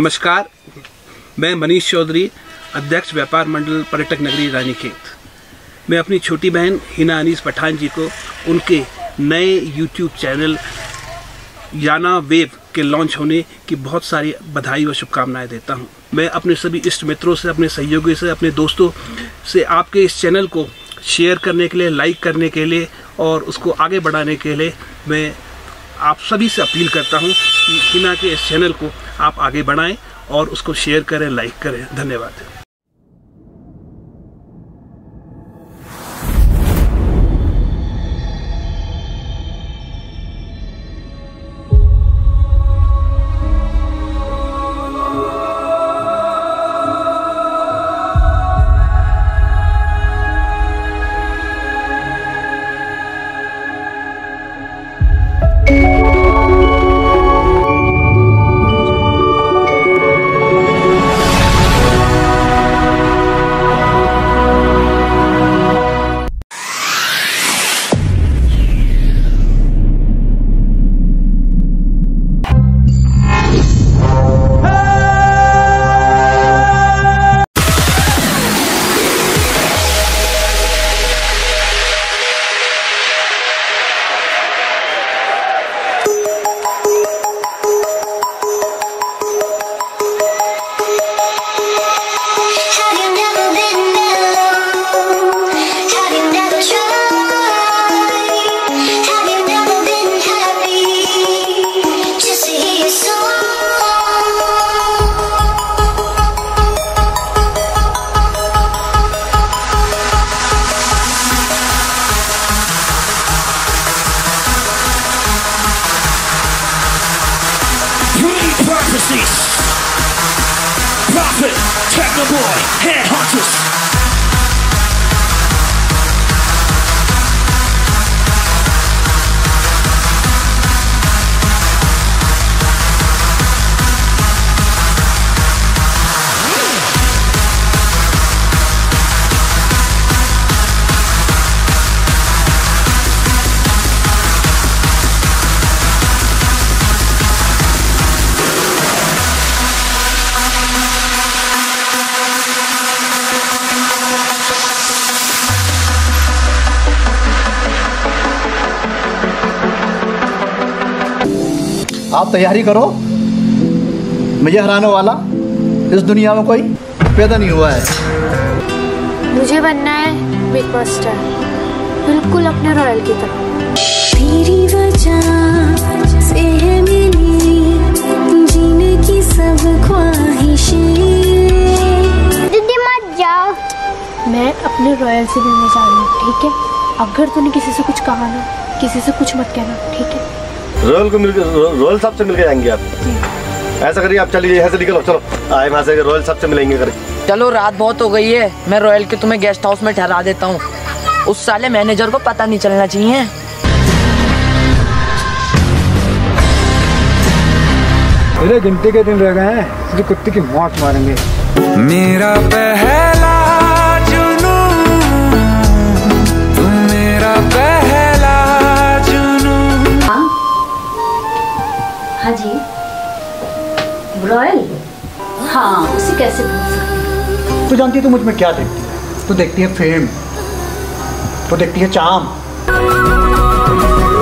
नमस्कार, मैं मनीष चौधरी, अध्यक्ष व्यापार मंडल पर्यटक नगरी रानीखेत। मैं अपनी छोटी बहन हिना अनीस पठान जी को उनके नए यूट्यूब चैनल याना वेब के लॉन्च होने की बहुत सारी बधाई व शुभकामनाएं देता हूं। मैं अपने सभी इष्ट मित्रों से, अपने सहयोगियों से, अपने दोस्तों से आपके इस चैनल को शेयर करने के लिए, लाइक करने के लिए और उसको आगे बढ़ाने के लिए मैं आप सभी से अपील करता हूं कि हिना के इस चैनल को आप आगे बढ़ाएं और उसको शेयर करें, लाइक करें। धन्यवाद। Prophet, Techno Boy, Headhunters. आप तैयारी करो, मुझे हराने वाला इस दुनिया में कोई पैदा नहीं हुआ है। मुझे बनना है बिग बस्टर, बिल्कुल अपने रॉयल की तरह। तेरी वजह से है मिली जीने की सब ख्वाहिशें। दीदी मत जाओ, मैं अपने रॉयल से मिलने जा रही हूँ, ठीक है? अगर तूने किसी से कुछ कहा ना, किसी से कुछ मत कहना, ठीक है? रॉयल साहब से मिलके जाएंगे आप? ऐसा करिए, आप चलिए यहाँ से निकलो, चलो आए वहाँ से रॉयल साहब से मिलेंगे। चलो, रात बहुत हो गई है, मैं रॉयल के तुम्हें गेस्ट हाउस में ठहरा देता हूँ। उस साले मैनेजर को पता नहीं चलना चाहिए। मेरे गिनती के दिन रह गए हैं, इसलिए कुत्ते की मौत मारेंगे। मेरा पहला जुनून, तू मेरा पहला जुनून। हाँ जी, रॉयल? हाँ, उसे कैसे भूल सकती? तू जानती है तू मुझ में क्या देखती है? तू देखती है फेम, तू देखती है चाम।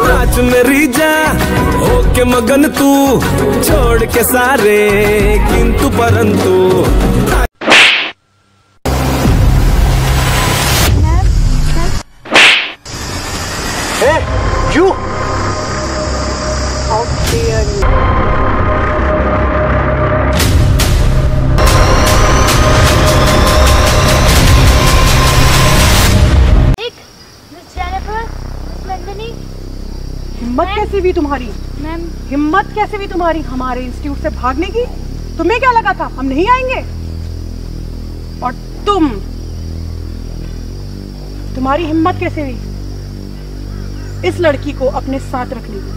नाच मेरी जान, होके मगन तू, छोड़ के सारे किंतु परंतु। You? How dare you? हिम्मत कैसे हुई तुम्हारी? मैम, हिम्मत कैसे हुई तुम्हारी हमारे इंस्टीट्यूट से भागने की? तुम्हें क्या लगा था हम नहीं आएंगे? और तुम्हारी हिम्मत कैसे हुई इस लड़की को अपने साथ रखने की?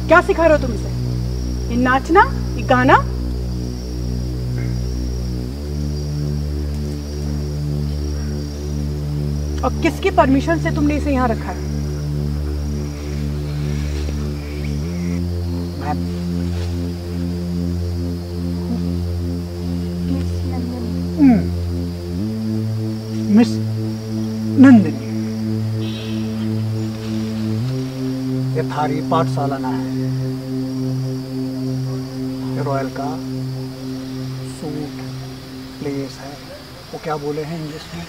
क्या सिखा रहे हो तुम इसे? ये नाचना, ये गाना? और किसकी परमिशन से तुमने इसे यहाँ रखा है? मिस नंदिनी, ये थारी पाठशाला ना है, ये रॉयल का सूट प्लेस है। वो क्या बोले हैं इंग्लिश में,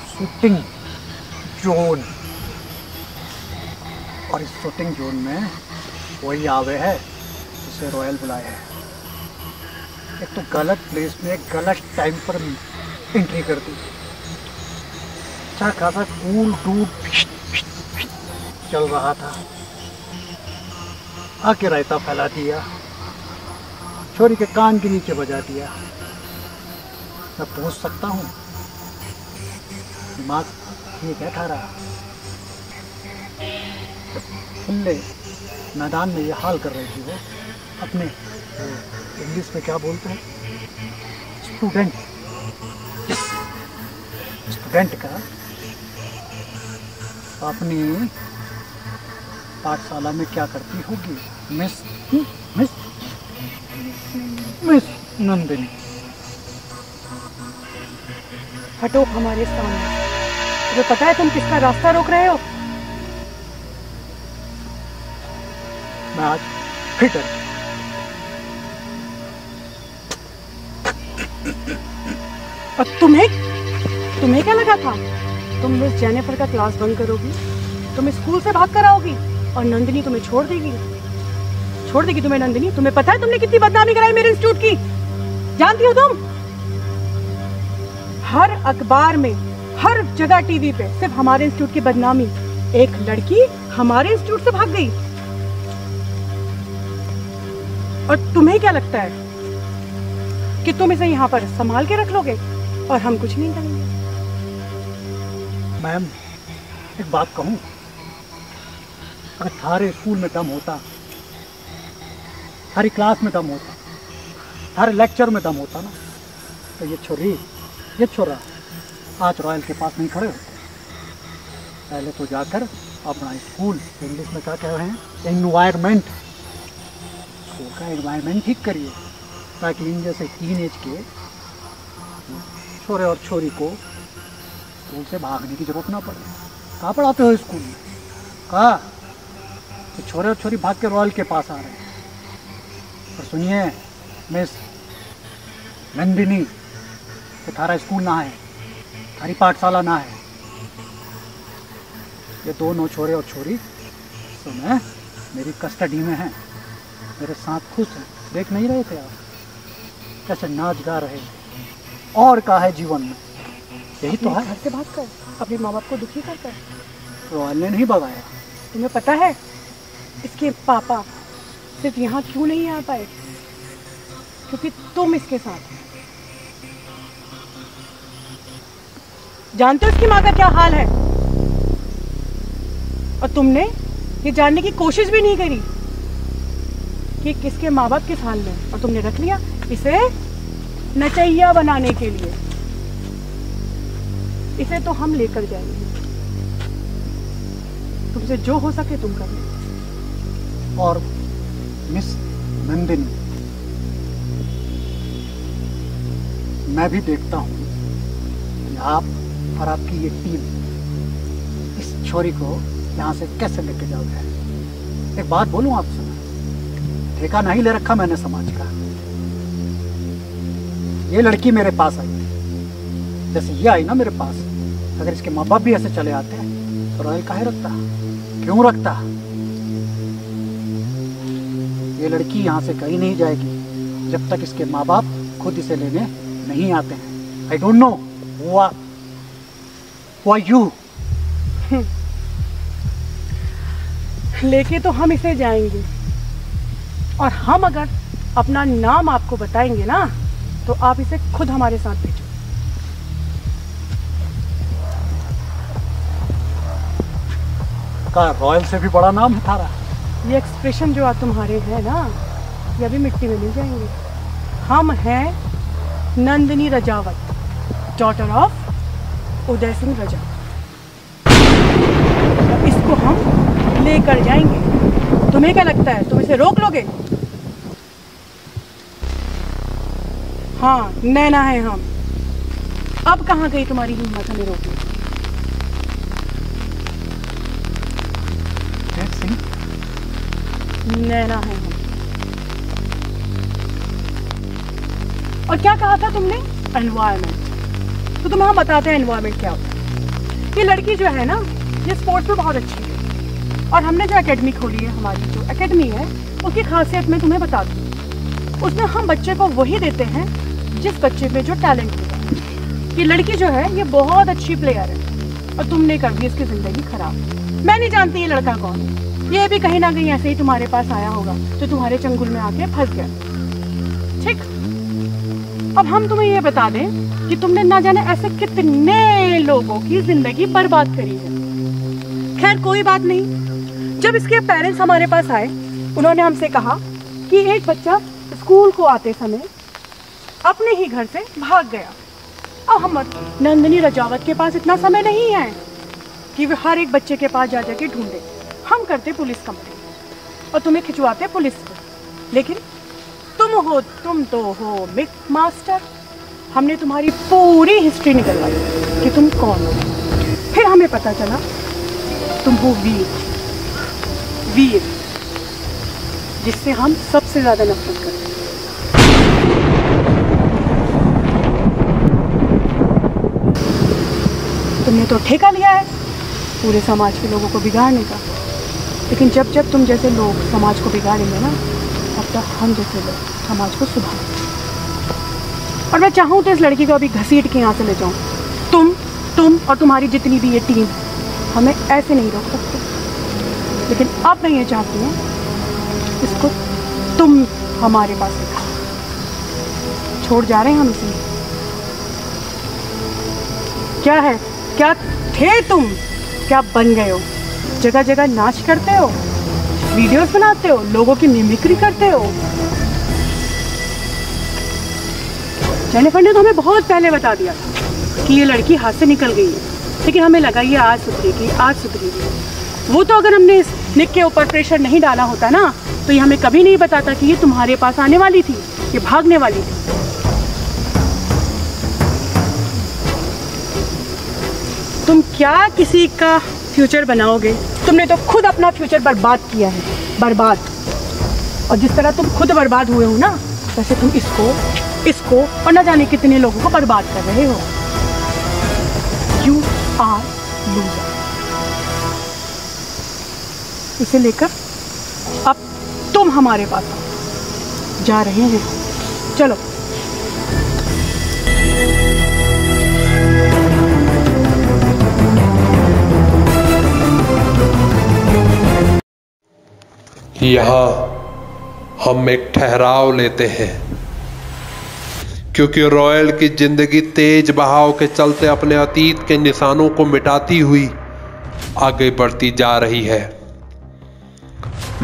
शूटिंग जोन। और इस शूटिंग जोन में वही आवे है जिसे रॉयल बुलाए है। एक तो गलत प्लेस में गलत टाइम पर एंट्री कर दी। अच्छा खासा कूल डूड चल रहा था, आके रायता फैला दिया, छोरी के कान के नीचे बजा दिया। मैं पूछ सकता हूँ, दिमाग ठीक है थारा? खुले मैदान में ये हाल कर रही थी वो अपने, इंग्लिश में क्या बोलते हैं, स्टूडेंट का अपनी पाठशाला में क्या करती होगी मिस मिस मिस नंदिनी। हटो हमारे सामने, तुम्हें पता है तुम किसका रास्ता रोक रहे हो? मैं आज फिर डर गया। और तुम्हें क्या लगा था तुम मिस जेनिफर का क्लास बंक करोगी, तुम स्कूल से भाग कर आओगी और नंदिनी तुम्हें छोड़ देगी तुम्हें? नंदिनी, तुम्हें पता है तुमने कितनी बदनामी कराई मेरे इंस्टीट्यूट की? जानती हो तुम, हर अखबार में, हर जगह टीवी पे सिर्फ हमारे इंस्टीट्यूट की बदनामी। एक लड़की हमारे इंस्टीट्यूट से भाग गई और तुम्हें क्या लगता है कि तुम इसे यहाँ पर संभाल के रख लोगे और हम कुछ नहीं करेंगे? मैम, एक बात कहूँ, अगर थारे स्कूल में दम होता, थारी क्लास में दम होता, थारे लेक्चर में दम होता ना, तो ये छोरा आज रॉयल के पास नहीं खड़े होते। पहले तो जाकर अपना स्कूल, इंग्लिश में क्या कह रहे हैं, एनवायरनमेंट, स्कूल का एनवायरनमेंट ठीक करिए, ताकि इन जैसे टीनेज के छोरे और छोरी को स्कूल से भागने की जरूरत ना पड़े। कहाँ पढ़ाते हो स्कूल में? कहाँ? तो छोरे और छोरी भाग के रॉयल के पास आ रहे हैं। और सुनिए मिस नंदिनी, ये थारा स्कूल ना है, थारी पाठशाला ना है। ये दोनों छोरे और छोरी सुने मेरी कस्टडी में हैं, मेरे साथ खुश हैं। देख नहीं रहे थे आप कैसे नाच गा रहे? और क्या है जीवन में, यही तो है। घर से भाग कर अपने माँ बाप को दुखी कर कर रॉयल ने नहीं भगाया। तुम्हें पता है इसके पापा सिर्फ यहाँ क्यों नहीं आ पाए? क्योंकि तुम इसके साथ हो। जानते हो इसकी माँ का क्या हाल है? और तुमने ये जानने की कोशिश भी नहीं करी कि किसके माँ बाप किस हाल में, और तुमने रख लिया इसे नचैया बनाने के लिए। इसे तो हम लेकर जाएंगे, तुमसे जो हो सके तुम कर लो। और मिस नंदिनी, मैं भी देखता हूँ कि आप और आपकी ये टीम इस छोरी को यहाँ से कैसे लेके जाओगे। एक बात बोलूँ आपसे, ठेका नहीं ले रखा मैंने समाज का। ये लड़की मेरे पास आई थी, जैसे ये आई ना मेरे पास, अगर इसके माँ बाप भी ऐसे चले आते हैं तो रॉयल काहे रखता? क्यों रखता? ये लड़की यहाँ से कहीं नहीं जाएगी जब तक इसके माँ बाप खुद इसे लेने नहीं आते हैं। I don't know why you. लेके तो हम इसे जाएंगे, और हम अगर अपना नाम आपको बताएंगे ना तो आप इसे खुद हमारे साथ भेजो। का रॉयल से भी बड़ा नाम है थारा? ये एक्सप्रेशन जो आप तुम्हारे हैं ना, ये अभी मिट्टी में मिल जाएंगे। हम हैं नंदिनी रजावत, डॉटर ऑफ उदय सिंह रजावत। इसको हम लेकर जाएंगे तुम्हें क्या लगता है तुम इसे रोक लोगे? हाँ, नैना है हम। अब कहाँ गई तुम्हारी हिम्मत हमें रोकने? नैना है हम। और क्या कहा था तुमने? एनवायरमेंट। तो तुम्हें हम बताते हैं एनवायरमेंट क्या होता है। ये लड़की जो है ना, ये स्पोर्ट्स में बहुत अच्छी है और हमने जो एकेडमी खोली है, हमारी जो एकेडमी है, उसकी खासियत मैं तुम्हें बता दूँ। उसमें हम बच्चे को वही देते हैं जिस बच्चे में जो टैलेंट होता है। ये लड़की जो है ये बहुत अच्छी प्लेयर है और तुमने कर दी इसकी ज़िंदगी खराब। मैं नहीं जानती ये लड़का कौन है, ये भी कहीं ना कहीं ऐसे ही तुम्हारे पास आया होगा तो तुम्हारे चंगुल में आके फंस गया। ठीक, अब हम तुम्हें ये बता दें कि तुमने ना जाने ऐसे कितने लोगों की ज़िंदगी बर्बाद करी है। खैर कोई बात नहीं, जब इसके पेरेंट्स हमारे पास आए उन्होंने हमसे कहा कि एक बच्चा स्कूल को आते समय अपने ही घर से भाग गया। अब हम नंदिनी रजावत के पास इतना समय नहीं है कि वे हर एक बच्चे के पास जा जाके ढूंढे। हम करते पुलिस कंप्लेंट और तुम्हें खिंचवाते पुलिस को। लेकिन तुम तो हो मिथ मास्टर। हमने तुम्हारी पूरी हिस्ट्री निकलवाई कि तुम कौन हो। फिर हमें पता चला तुम हो वीर, जिससे हम सबसे ज्यादा नफरत करते हैं। तुमने तो ठेका लिया है पूरे समाज के लोगों को बिगाड़ने का, लेकिन जब जब तुम जैसे लोग समाज को बिगाड़ेंगे ना, तब तक हम जैसे लोग समाज को सुधारेंगे। और मैं चाहूँ तो इस लड़की को अभी घसीट के यहाँ से ले जाऊँ। तुम और तुम्हारी जितनी भी ये टीम हमें ऐसे नहीं रोक सकते। लेकिन अब मैं ये चाहती हूँ इसको तुम हमारे पास रखा। छोड़ जा रहे हैं हम इसे। क्या है, क्या थे तुम, क्या बन गए हो? जगह जगह नाच करते हो, वीडियोस बनाते हो, लोगों की मिमिक्री करते हो। जेनिफर ने तो हमें बहुत पहले बता दिया कि ये लड़की हाथ से निकल गई है, लेकिन हमें लगा ये आज सुधरेगी। वो तो अगर हमने इस निक के ऊपर प्रेशर नहीं डाला होता ना, तो ये हमें कभी नहीं बताता कि ये तुम्हारे पास आने वाली थी, ये भागने वाली थी। तुम क्या किसी का फ्यूचर बनाओगे? तुमने तो खुद अपना फ्यूचर बर्बाद किया है, बर्बाद। और जिस तरह तुम खुद बर्बाद हुए हो ना, वैसे तुम इसको और न जाने कितने लोगों को बर्बाद कर रहे हो। You are loser. इसे लेकर अब तुम हमारे पास जा रहे हैं। चलो। यहाँ हम एक ठहराव लेते हैं, क्योंकि रॉयल की जिंदगी तेज बहाव के चलते अपने अतीत के निशानों को मिटाती हुई आगे बढ़ती जा रही है।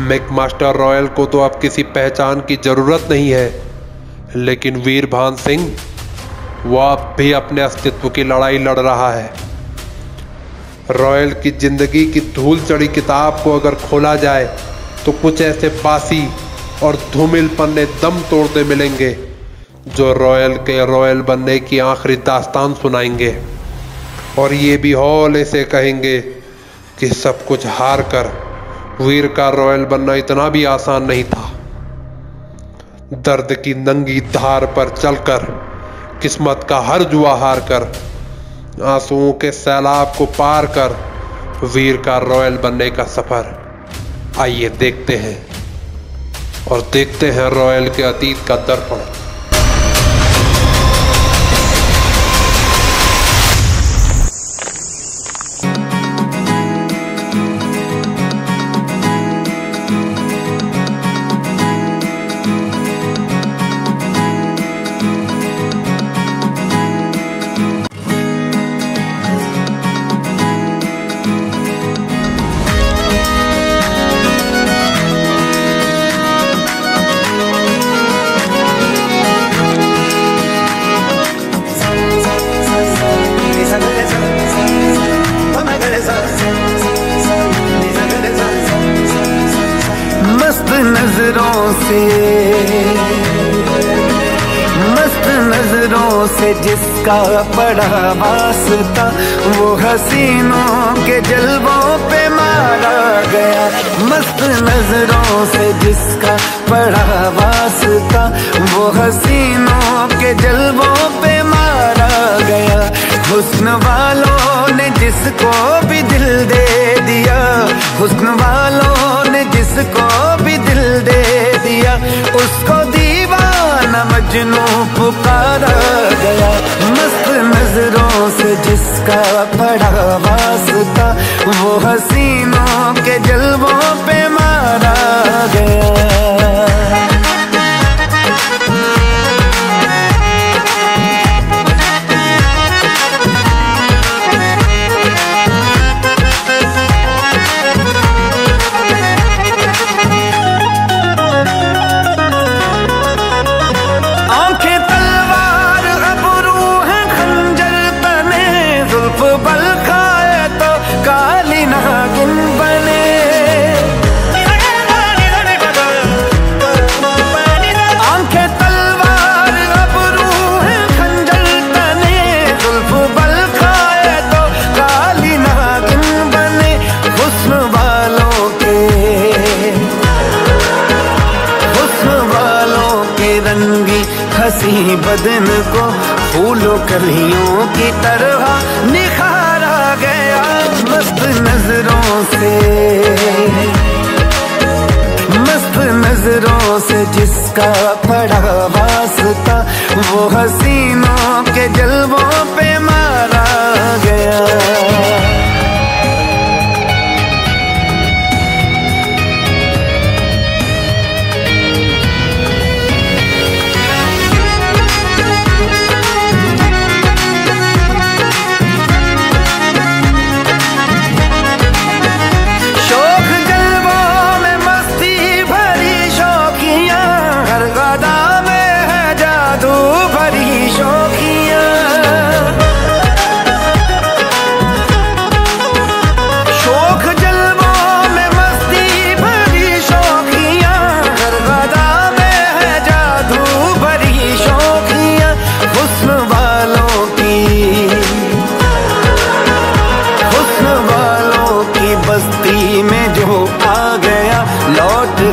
मिक मास्टर रॉयल को तो अब किसी पहचान की जरूरत नहीं है, लेकिन वीरभान सिंह वो अब भी अपने अस्तित्व की लड़ाई लड़ रहा है। रॉयल की जिंदगी की धूल चढ़ी किताब को अगर खोला जाए तो कुछ ऐसे बासी और धूमिल पन्ने दम तोड़ते मिलेंगे जो रॉयल के रॉयल बनने की आखिरी दास्तान सुनाएंगे, और ये भी हौले से कहेंगे कि सब कुछ हार कर वीर का रॉयल बनना इतना भी आसान नहीं था। दर्द की नंगी धार पर चलकर, किस्मत का हर जुआ हार कर, आंसुओं के सैलाब को पार कर वीर का रॉयल बनने का सफर आइए देखते हैं, और देखते हैं रॉयल के अतीत का दर्पण। से जिसका पड़ा वास्ता, वो हसीनों के जलवों पे मारा गया। मस्त नजरों से जिसका पड़ा वास्ता, वो हसीनों के जलवों पे मारा गया। हुस्न वालों ने जिसको भी दिल दे दिया, हुस्न वालों ने जिसको भी दिल दे दिया, उसको दीवाना मजनू पुकारा गया। मस्त नजरों से जिसका पड़ा वास्ता, वो हसीनों के जलवों पे मारा गया। हंसी बदन को फूलों कलियों की तरह निखारा गया। मस्त नजरों से, मस्त नजरों से जिसका पड़ा वास्ता, वो हसीनों के जलवों पे मारा गया।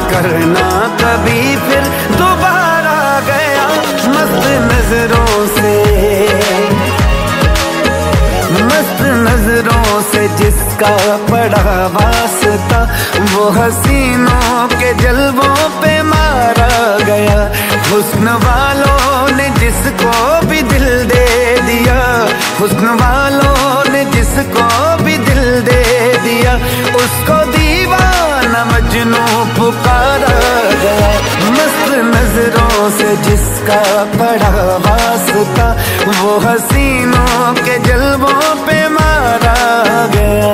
करना कभी फिर दोबारा गया। मस्त नजरों से, मस्त नजरों से जिसका पड़ा वास्ता, वो हसीनों के जलवों पे मारा गया। हुस्न वालों ने जिसको भी दिल दे दिया, हुस्न वालों ने जिसको भी दिल दे दिया, उसको दीवाना मजनू पुकारा गया। मस्त नजरों से जिसका पड़ा वास्ता, वो हसीनों के जलवों पे मारा गया।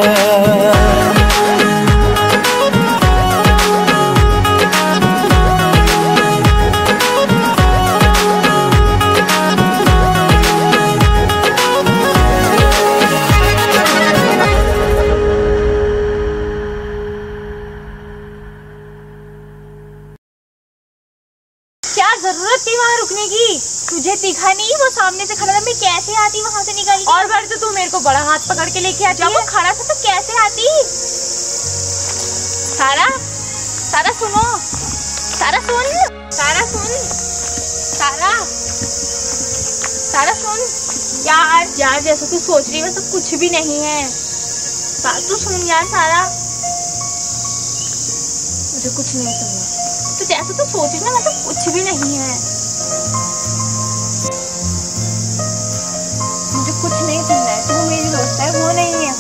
जरूरत थी वहाँ रुकने की? तुझे दिखा नहीं वो सामने से खड़ा था, मैं कैसे आती वहाँ से निकल के? और बार तो तू मेरे को बड़ा हाथ पकड़ के लेके आती है। जब वो खड़ा था तो कैसे आती? सारा, सारा सुनो, सारा सुन, सारा सुन, सारा, सारा सुन। यार यार जैसा तू सोच रही है वैसा कुछ भी नहीं है। तू सुन यार सारा, मुझे कुछ नहीं सुनना। तो जैसा तू सोच रही ना वैसा कुछ भी नहीं है। मुझे कुछ नहीं सुनना है। तू मेरी दोस्त है, वो नहीं है।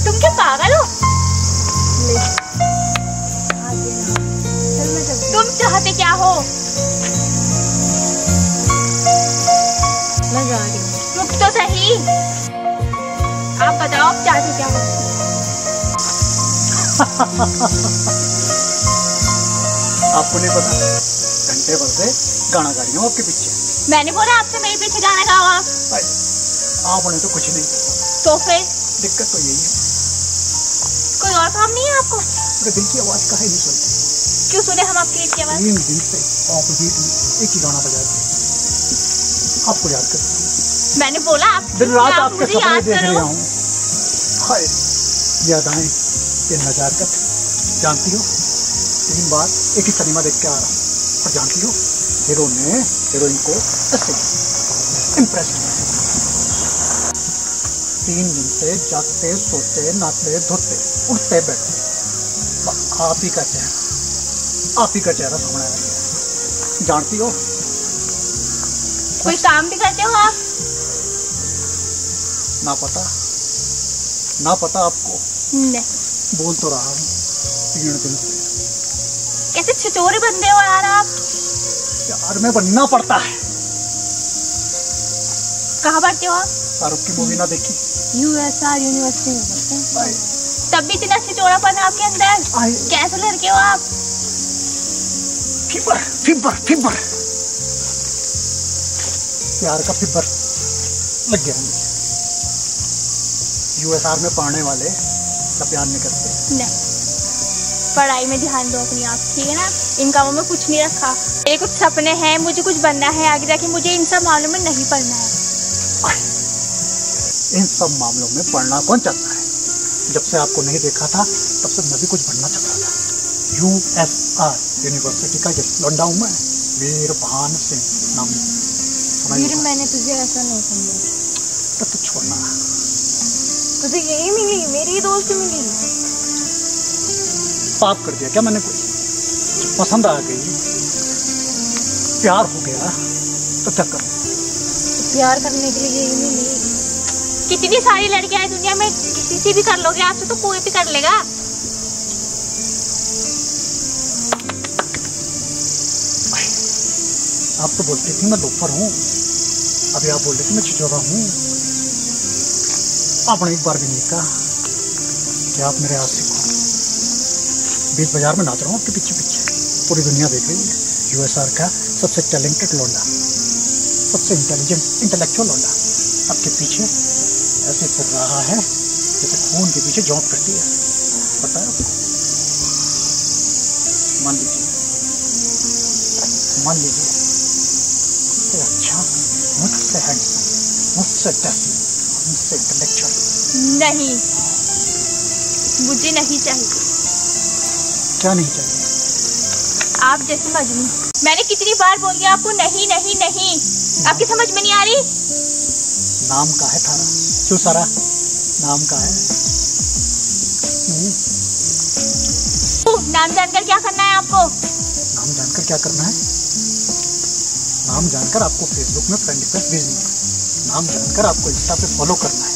तुम क्या पागल हो? तुम चाहते क्या हो? मैं जा रही हूँ। रुक तो सही, आप बताओ आप चाहते क्या हो? आपको नहीं पता, घंटे भर से गाना गा रही हूँ आपके पीछे। मैंने बोला आपसे मेरे पीछे गाना गाओ आप। आपने तो कुछ नहीं। तो फिर दिक्कत तो यही है। कोई और काम नहीं है आपको? मेरे दिल की आवाज काहे नहीं सुनती? क्यों सुने हम आपकी दिल की आवाज? 3 दिन से पाँव पे बीट में एक ही गाना बजा रहे आपको याद करता हूँ। मैंने बोला आप दिन रात आपके मुझे सपने याद देख करो। रहा हूँ। हाय याद आए ये नजारत। जानती हो 3 बार एक ही सिनेमा देख के आ रहा हूँ और जानती हो हीरो ने हीरोइन को ऐसे इम्प्रेस किया। 3 दिन से जागते सोते नाचते धोते उठते बैठते आप ही का चेहरा सामने आ गया। जानती हो कोई काम भी करते हो आप? ना पता आपको? नहीं। बोल तो रहा हूँ 3 दिन से। कैसे छिचोरे बंदे हो यार आप? यार में बनना पड़ता है। कहाँ पढ़ते हो आप? शाहरुख की मूवी ना देखी? USR यूनिवर्सिटी में पढ़ते हैं। तब भी इतना छिचोरापन है आपके अंदर। कैसे लड़के हो आप? फिबर प्यार का फिबर लग गया मुझे। USR में पढ़ने वाले का प्यार नहीं करते। नहीं, पढ़ाई में ध्यान दो अपनी आप, ठीक है ना? इन कामों में कुछ नहीं रखा। मेरे कुछ सपने हैं, मुझे कुछ बनना है आगे जाके, मुझे इन सब मामलों में नहीं पढ़ना है। इन सब मामलों में पढ़ना कौन चाहता है? जब से आपको नहीं देखा था तब से मैं भी कुछ बनना चाहता था। USR यूनिवर्सिटी का लौंडा हूँ मैं, वीरभान सिंह नाम। वीर मैंने तुझे ऐसा नहीं समझा। तो छोड़ना, तुझे यही मिली, मेरी ही दोस्त मिली। पाप कर दिया क्या मैंने? कुछ पसंद आ गई, प्यार हो गया तो क्या करूं? प्यार करने के लिए यही मिली। कितनी सारी लड़कियां हैं दुनिया में, किसी से भी कर लोगे, आपसे तो कोई भी कर लेगा। आप तो बोलती थी मैं लोफर हूँ, अभी आप बोल रहे थे मैं छिचोरा हूँ। आपने एक बार भी नहीं कहा कि आप मेरे आशिक हो। बीच बाजार में नाच रहा हूँ आपके पीछे पीछे, पूरी दुनिया देख रही है। USR का सबसे टैलेंटेड लौंडा, सबसे इंटेलेक्चुअल लौंडा आपके पीछे ऐसे फिर रहा है जैसे खून के पीछे जॉब करती है। पता है आपको? मान लीजिए तो अच्छा, मुझसे हैंडसम, मुझसे टैसी, मुझसे इंटेलेक्चुअल। नहीं, मुझे नहीं चाहिए। क्या नहीं चाहिए? आप जैसे मजनू। मैंने कितनी बार बोल दिया आपको नहीं नहीं नहीं, आपकी समझ में नहीं आ रही? नाम का है थारा? क्यों सारा नाम का है? नाम जानकर क्या करना है आपको? नाम जानकर क्या करना है? नाम जानकर आपको फेसबुक में फ्रेंड रिक्वेस्ट भेजनी है। नाम जानकर आपको इंस्टा पे फॉलो करना है।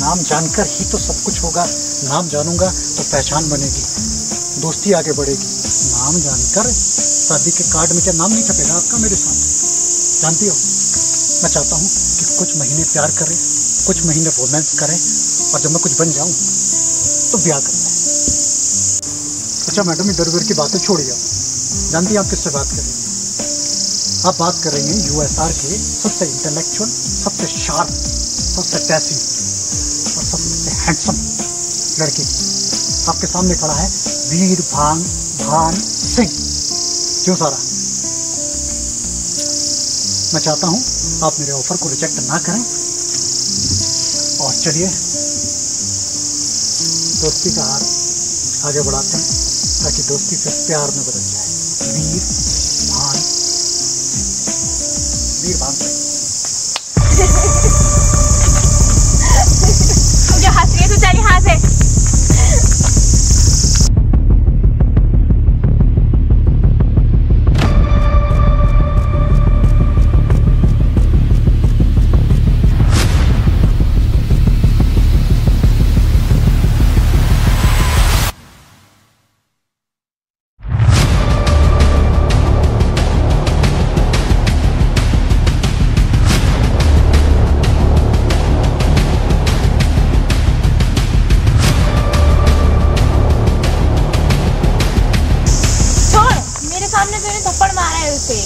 नाम जानकर ही तो सब कुछ होगा। नाम जानूंगा तो पहचान बनेगी, दोस्ती आगे बढ़ेगी। नाम जानकर शादी के कार्ड में क्या नाम नहीं छपेगा आपका मेरे साथ? जानती हो, मैं चाहता हूँ कि कुछ महीने प्यार करें, कुछ महीने रोमांस करें, और जब मैं कुछ बन जाऊँ तो ब्याह करना है। अच्छा मैडम, इधर उधर की बातें छोड़िए। जानती हैं आप किससे बात कर रही हैं? आप बात कर रही हैं USR के सबसे इंटेलेक्चुअल, सबसे शार्प, सबसे टैसी और सबसे हैंडसम लड़की। आपके सामने खड़ा है वीरभान सिंह। क्यों सारा? मैं चाहता हूं आप मेरे ऑफर को रिजेक्ट ना करें और चलिए दोस्ती का हाथ आगे बढ़ाते हैं ताकि दोस्ती फिर प्यार में बदल जाए। वीरभान सिंह। मुझे हंस रही है, तू चल यहाँ से।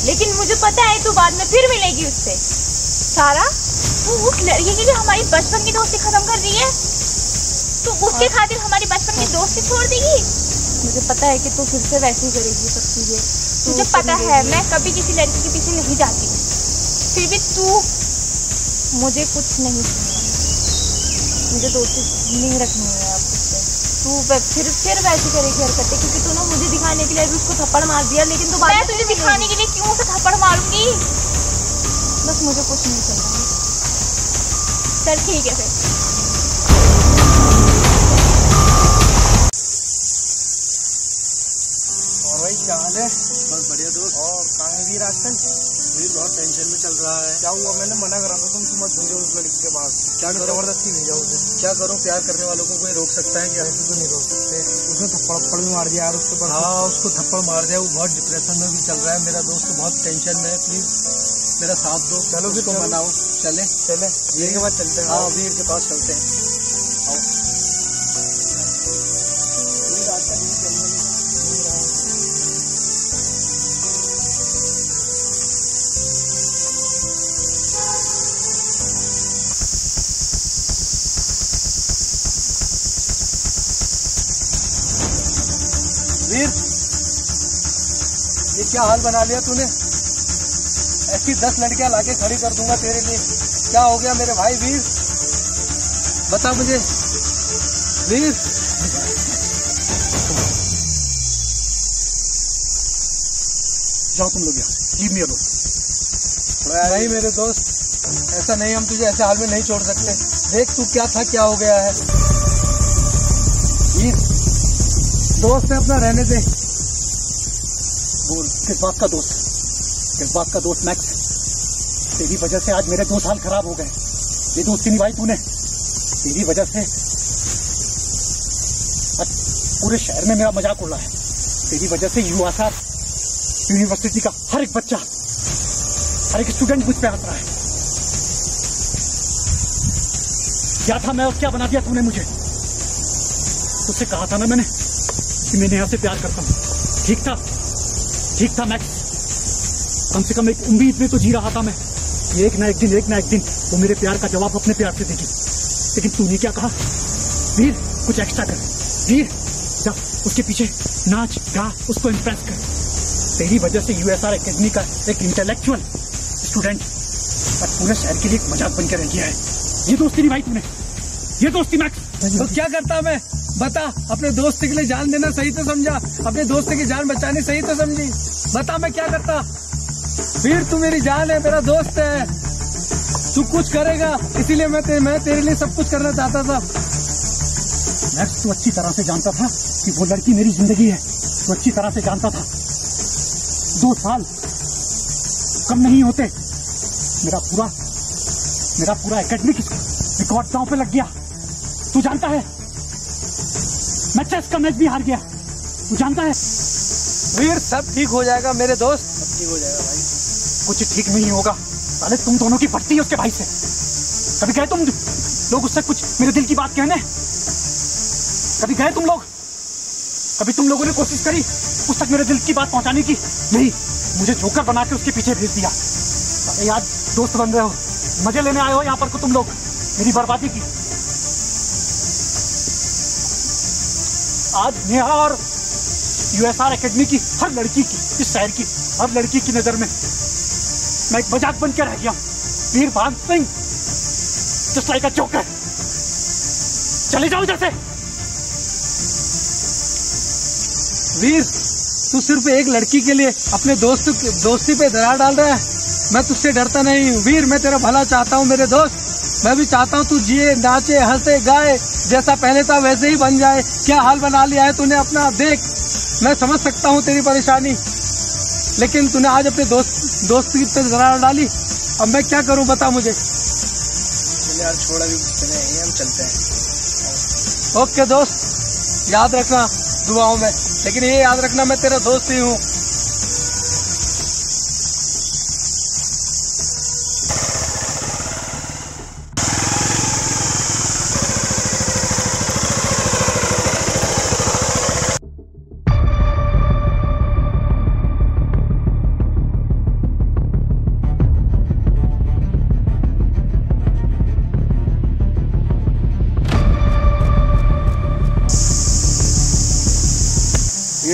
लेकिन मुझे पता है तू बाद में फिर मिलेगी उससे। सारा, तू उस लड़की के लिए हमारी बचपन की दोस्ती खत्म कर रही है? तू उसके खातिर हमारी बचपन की दोस्ती छोड़ देगी? मुझे पता है कि तू फिर से वैसे ही करेगी सब चीजें। मुझे पता है मैं कभी किसी लड़की के पीछे नहीं जाती, फिर भी तू मुझे कुछ नहीं सुनना, मुझे दोस्ती नहीं रखनी है अब तुझसे। तू फिर वैसे करेगी हरकतें, क्योंकि तू ना मुझे दिखाने के लिए भी उसको थप्पड़ मार दिया, लेकिन तू मैं तुझे दिखाने के लिए क्यों उसे थप्पड़ मारूंगी? बस मुझे कुछ नहीं सुनना। चल ठीक है फिर। भाई क्या हाल है? बस बढ़िया दोस्त। और कहाँ है वीर आजकल? वीर बहुत टेंशन में चल रहा है। क्या हुआ? मैंने मना करा था तुमसे मत भेजो उस लड़की के पास। क्या जबरदस्ती भेजा उसे? क्या करूँ, प्यार करने वालों को कोई रोक सकता है क्या? ऐसे तो नहीं रोक सकते। उसने थप्पड़ भी मार दिया यार उसके पास। हाँ उसको थप्पड़ मार दिया, वो बहुत डिप्रेशन में भी चल रहा है। मेरा दोस्त बहुत टेंशन में है, प्लीज मेरा साथ दो। चलो भी तुम मनाओ। चले वीर के पास चलते हैं। हाँ वीर के पास चलते हैं। आओ। वीर ये क्या हाल बना लिया तूने? ऐसी 10 लड़कियां लाके खड़ी कर दूंगा तेरे लिए। क्या हो गया मेरे भाई वीर? बता मुझे वीर। जाओ तुम लोग यहाँ, लीव मी अलोन। नहीं मेरे दोस्त, ऐसा नहीं, हम तुझे ऐसे हाल में नहीं छोड़ सकते। देख तू क्या था, क्या हो गया है। वीर दोस्त है अपना, रहने दे। बोल किस बात का दोस्त? किस बात का दोस्त? मैक्स, तेरी वजह से आज मेरे 2 साल खराब हो गए। ये दोस्ती निभाई तूने, तेरी वजह से आज पूरे शहर में मेरा मजाक उड़ रहा है। तेरी वजह से यूएसआर यूनिवर्सिटी का हर एक बच्चा, हर एक स्टूडेंट मुझ पे हंस रहा है। क्या था मैं और क्या बना दिया तूने मुझे? तुझसे कहा था ना मैंने कि मैं नेहा से प्यार करता हूँ। ठीक था मैक्स, कम से कम एक उम्मीद में तो जी रहा था मैं। एक ना एक दिन वो मेरे प्यार का जवाब अपने प्यार से देगी। लेकिन तूने क्या कहा? वीर कुछ एक्स्ट्रा कर, वीर जा उसके पीछे नाच गा, उसको इम्प्रेस कर। तेरी वजह से यूएसआर एकेडमी का एक इंटेलेक्चुअल स्टूडेंट और पूरे शहर के लिए एक मजाक बनकर रह गया है। ये दोस्ती निभाई तूने, ये दोस्ती मैक्स। तो क्या करता मैं? बता, अपने दोस्त के लिए जान देना सही तो समझा, अपने दोस्त की जान बचानी सही तो समझी। बता मैं क्या करता? वीर तू मेरी जान है, मेरा दोस्त है, तू कुछ करेगा इसीलिए मैं तेरे लिए सब कुछ करना चाहता था। मैक्स तू अच्छी तरह से जानता था कि वो लड़की मेरी जिंदगी है, तू अच्छी तरह से जानता था। 2 साल कम नहीं होते, मेरा पूरा एकेडमिक रिकॉर्ड दांव पे लग गया। तू जानता है मैं चेस का मैच भी हार गया, तू जानता है। वीर सब ठीक हो जाएगा मेरे दोस्त, सब ठीक हो जाएगा भाई। कुछ ठीक नहीं होगा, साले तुम दोनों की पटती है उसके भाई से। कभी गए तुम लोग उससे कुछ मेरे दिल की बात कहने? कभी गए तुम लोग? कभी तुम लोगों ने कोशिश करी उस तक मेरे दिल की बात पहुंचाने की? नहीं, मुझे जोकर बना के उसके पीछे भेज दिया। अरे यार दोस्त बन रहे हो, मजे लेने आए हो यहाँ पर को तुम लोग मेरी बर्बादी की। आज नेहा और यूएसआर एकेडमी की हर लड़की की, इस शहर की हर लड़की की नजर में मैं एक मजाक बन के रह गया। वीर भान Singh, just like a joker. चले जाओ इधर से। वीर तू सिर्फ एक लड़की के लिए अपने दोस्ती पे दरार डाल रहा है। मैं तुझसे डरता नहीं हूँ वीर, मैं तेरा भला चाहता हूँ मेरे दोस्त। मैं भी चाहता हूँ तू जिए, नाचे, हंसे, गाए, जैसा पहले था वैसे ही बन जाए। क्या हाल बना लिया है तूने अपना, देख। मैं समझ सकता हूँ तेरी परेशानी, लेकिन तूने आज अपने दोस्ती पे दरार डाली। अब मैं क्या करूँ बता मुझे। यार छोड़ा भी हम चलते हैं। ओके दोस्त, याद रखना दुआओं में, लेकिन ये याद रखना मैं तेरा दोस्त ही हूँ।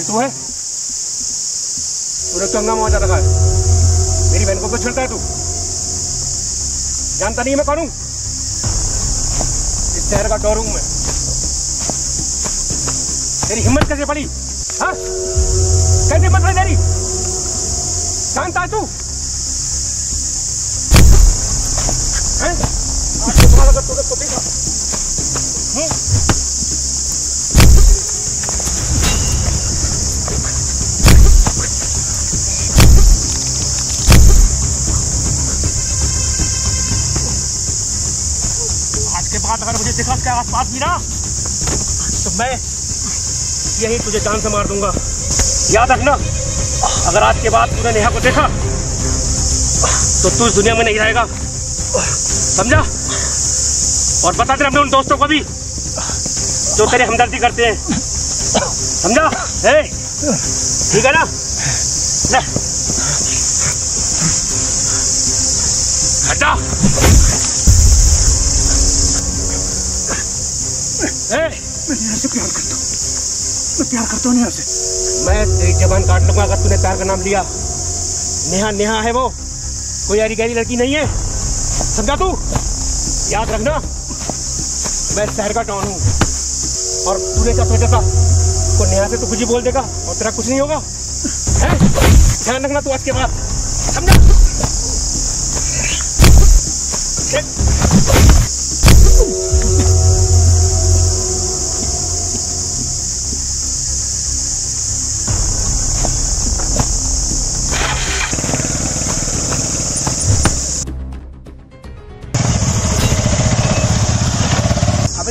तू है? तूने कंगा मौजा रखा है, मेरी बहन को क्यों छेड़ता है तू? जानता नहीं है मैं कौन हूं? इस शहर का डॉन हूं मैं। तेरी हिम्मत कैसे पड़ी? हाँ, कैसे हिम्मत पड़ी तेरी? जानता है तू? हैं? आज तो तुम्हारा तो देखा। आज के बाद अगर मुझे दिखा उसके आसपास भी ना, तो मैं यही तुझे जान से मार दूंगा। याद रखना, अगर आज के बाद तूने नेहा को देखा तो तू इस दुनिया में नहीं रहेगा, समझा? और बता दे अपने उन दोस्तों को भी जो तेरे हमदर्दी करते हैं, समझा? ठीक है ना? ले हटा। मैं नेहा से प्यार करता हूँ, मैं प्यार करता हूँ नेहा से। मैं तेरी जबान काट लूंगा अगर तूने प्यार का नाम लिया। नेहा नेहा है वो, कोई यारी गहरी लड़की नहीं है, समझा तू? याद रखना, मैं शहर का डॉन हूँ और तूने क्या सोचा था? को नेहा से तू कुछ ही बोल देगा और तेरा कुछ नहीं होगा, है? ध्यान रखना तू आज के बाद, समझा?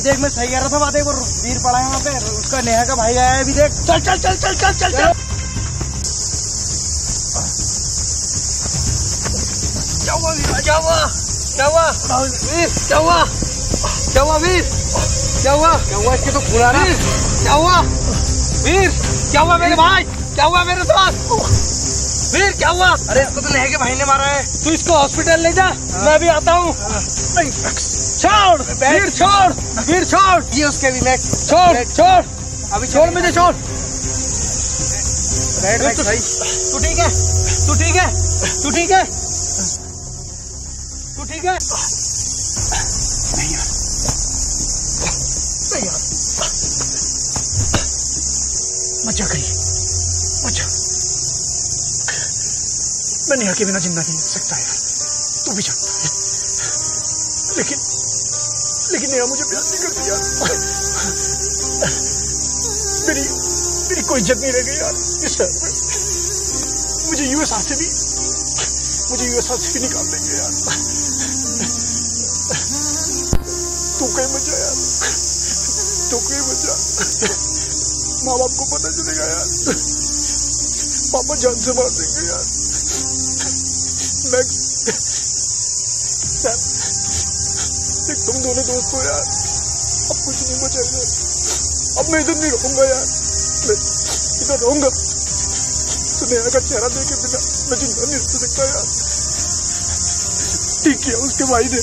देख मैं सही कह रहा था बात, एक वीर पड़ा है वहाँ पे, उसका नेहा का भाई आया है अभी, देख। चल चल चल चल चल चल चल। क्या हुआ वीर? क्या हुआ? क्या हुआ वीर? क्या हुआ? क्या हुआ वीर? क्या हुआ? क्या हुआ? इसके तो खून आ रहा है। क्या हुआ वीर? क्या हुआ मेरे भाई? क्या हुआ मेरे साथ वीर? क्या हुआ? अरे इसको तो नेहा के भाई ने मारा है। तू इसको हॉस्पिटल ले जा, मैं भी आता हूँ। छोड़ वीर, छोड़ वीर, छोड़। ये उसके भी नेक, छोड़ छोड़, अभी छोड़ मुझे, छोड़। तू ठीक है? तू ठीक है? तू ठीक है? तू ठीक है? नहीं यार, नहीं यार, मजा करिए, मजा। मैं नेहा के बिना जिंदा नहीं रह सकता यार, तू भी जानता है। लेकिन नेहा मुझे प्यार नहीं करती यार। मेरी कोई इज्जत नहीं रह गई यार इस शहर में। मुझे यूएसए से भी निकाल देंगे यार। तू कहीं मत जा यार, तू कहीं मत जा। माँ बाप को पता चलेगा यार, पापा जान से मार देंगे यार। तुम दोनों दोस्त हो यार, अब कुछ नहीं बचेगा। अब मैं इधर नहीं रहूंगा यार, मैं इधर रहूंगा तो नेहा का चेहरा देखे बिना मैं जिंदा नहीं रह सकता यार। ठीक किया उसके भाई ने,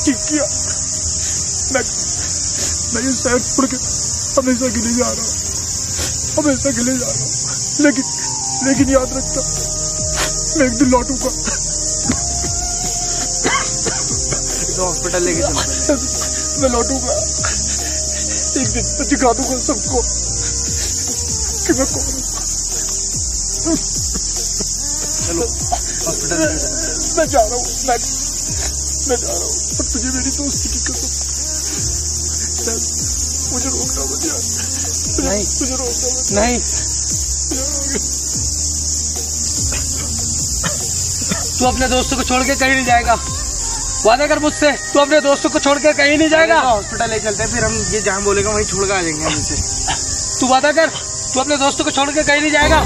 ठीक किया। मैं ये शहर छोड़ के हमेशा के लिए जा रहा हूँ, हमेशा के लिए जा रहा हूँ। लेकिन याद रखता, मैं एक दिन लौटूंगा। हॉस्पिटल लेके चलो, मैं लौटूंगा एक दिन, मैं दिखा दूंगा सबको कि मैं कौन हूँ। चलो हॉस्पिटल मैं जा रहा हूँ, मैं जा रहा हूँ। और तुझे मेरी दोस्ती की कसम, मुझे रोकना मत यार। नहीं, मुझे रोकना मत। नहीं, तू अपने दोस्तों को छोड़ के कहीं नहीं जाएगा, वादा कर मुझसे। तू अपने दोस्तों को छोड़ के कहीं नहीं जाएगा। हॉस्पिटल ले चलते हैं, फिर हम ये जहाँ बोलेगा वहीं छोड़ के आ जाएंगे हम इसे। तू वादा कर, तू अपने दोस्तों को छोड़ के कहीं नहीं जाएगा।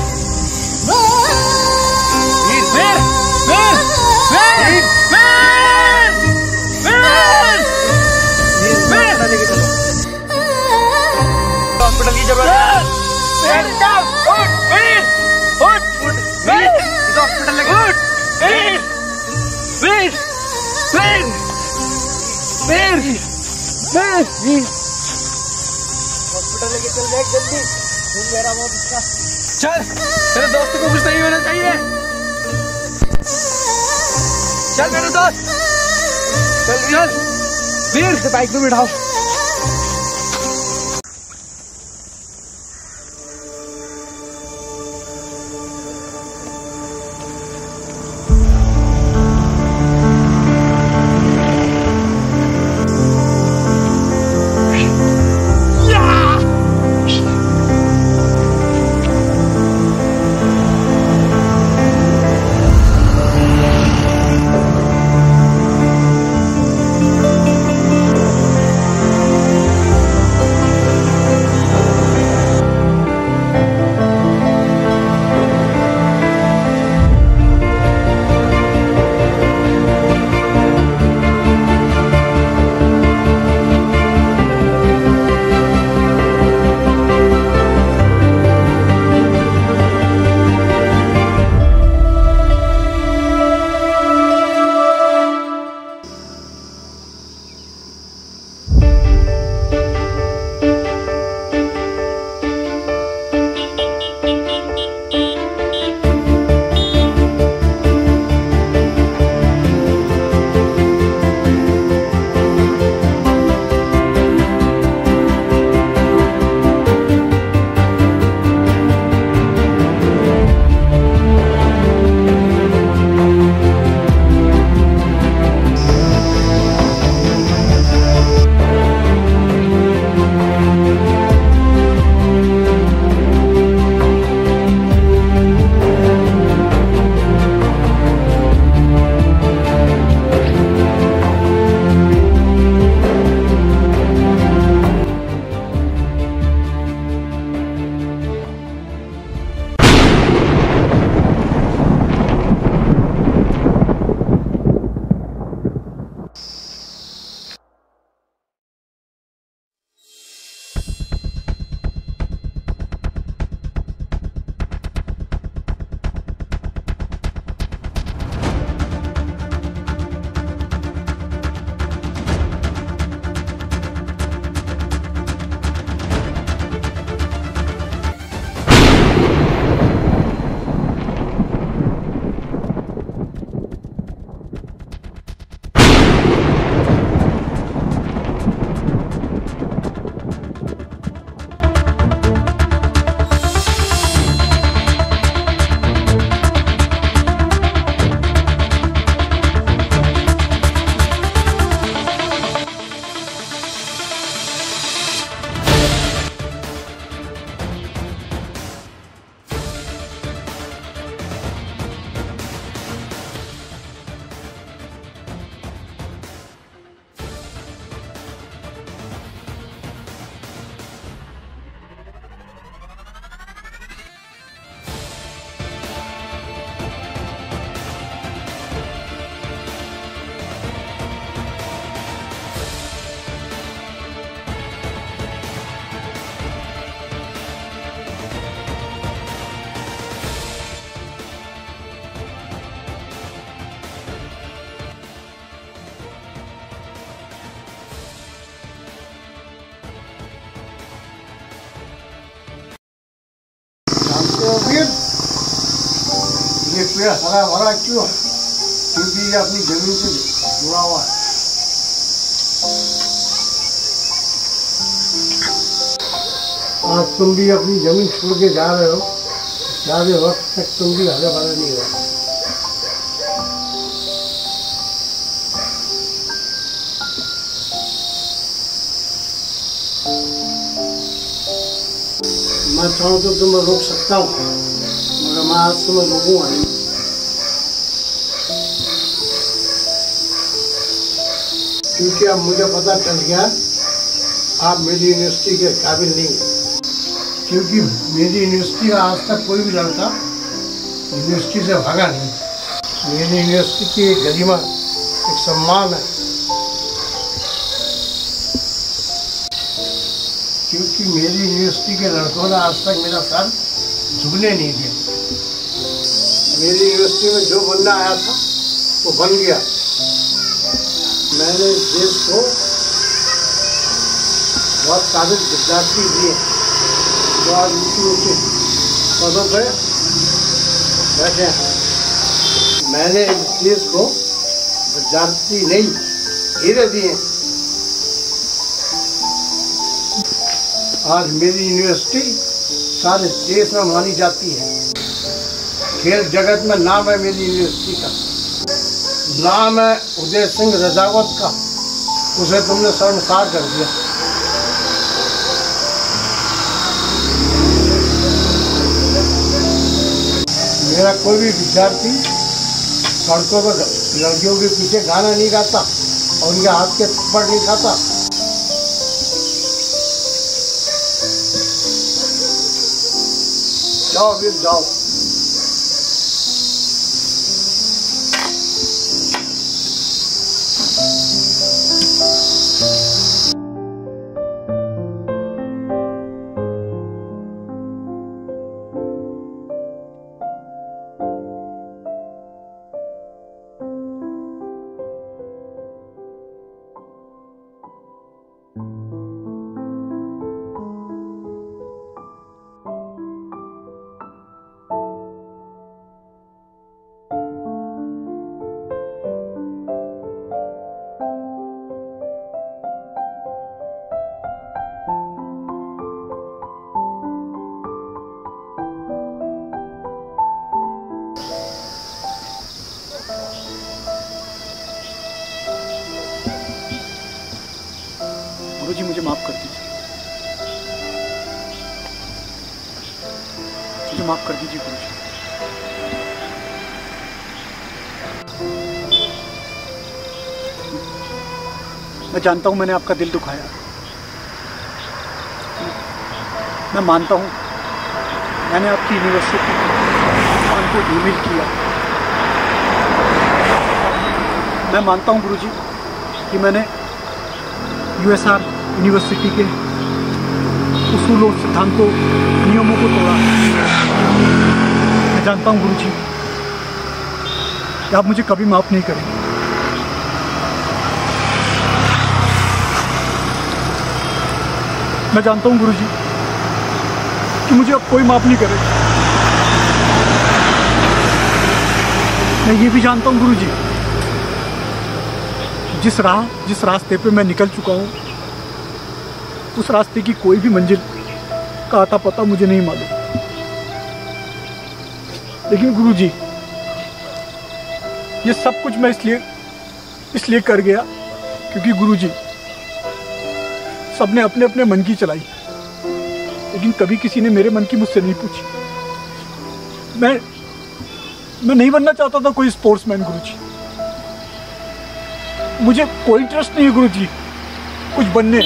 हॉस्पिटल की जरूरत है। हॉस्पिटल लेके चल जल्दी। मेरा बहुत अच्छा। चल, तेरे दोस्त को कुछ नहीं होना चाहिए। चल मेरे दोस्त, चल वीर, बाइक पे बिठाओ। ये पेड़ हरा भरा क्यों? क्योंकि ये अपनी जमीन से जुड़ा हुआ है। आज तुम भी अपनी जमीन छोड़ के जा रहे हो, ज़्यादा वक्त तक तुम भी हरे भरे नहीं रहे। मैं चाहूँ तो तुम्हें रोक सकता हूँ, मगर मैं आज तुम्हें रोकूंगा नहीं। क्योंकि अब मुझे पता चल गया आप मेरी यूनिवर्सिटी के काबिल नहीं, क्योंकि मेरी यूनिवर्सिटी का आज तक कोई भी लड़का यूनिवर्सिटी से भागा नहीं। मेरी यूनिवर्सिटी की एक गरिमा, एक सम्मान है, क्योंकि मेरी यूनिवर्सिटी के लड़कों ने आज तक मेरा सर झुकने नहीं दिया। मेरी यूनिवर्सिटी में जो बनना आया था वो बन गया। मैंने इस देश को बहुत काबिल विद्यार्थी दिए जो बैठे। मैंने इस चीज को जानती नहीं हीरे दिए। आज मेरी यूनिवर्सिटी सारे देश में मानी जाती है। खेल जगत में नाम है मेरी यूनिवर्सिटी का, नाम है उदय सिंह रजावत का। उसे तुमने शर्मसार कर दिया। मेरा कोई भी विद्यार्थी सड़कों पर लड़कियों के पीछे गाना नहीं गाता और उनके हाथ के थप्पड़ नहीं खाता। जाओ वीर जाओ। गुरुजी मुझे माफ कर दीजिए, मुझे माफ कर दीजिए गुरुजी। मैं जानता हूं मैंने आपका दिल दुखाया। मैं मानता हूं मैंने आपकी यूनिवर्सिटी को ईमेल किया। मैं मानता हूं गुरुजी कि मैंने यूएसआर यूनिवर्सिटी के उसूलों, सिद्धांतों, नियमों को तोड़ा। मैं जानता हूं गुरुजी कि आप मुझे कभी माफ नहीं करेंगे। मैं जानता हूं गुरुजी कि मुझे अब कोई माफ नहीं करेगा। मैं ये भी जानता हूं गुरुजी जिस रास्ते पे मैं निकल चुका हूं उस रास्ते की कोई भी मंजिल का आता पता मुझे नहीं मालूम। लेकिन गुरुजी ये सब कुछ मैं इसलिए कर गया क्योंकि गुरुजी सबने अपने अपने मन की चलाई, लेकिन कभी किसी ने मेरे मन की मुझसे नहीं पूछी। मैं नहीं बनना चाहता था कोई स्पोर्ट्समैन गुरुजी। मुझे कोई इंटरेस्ट नहीं है गुरुजी कुछ बनने,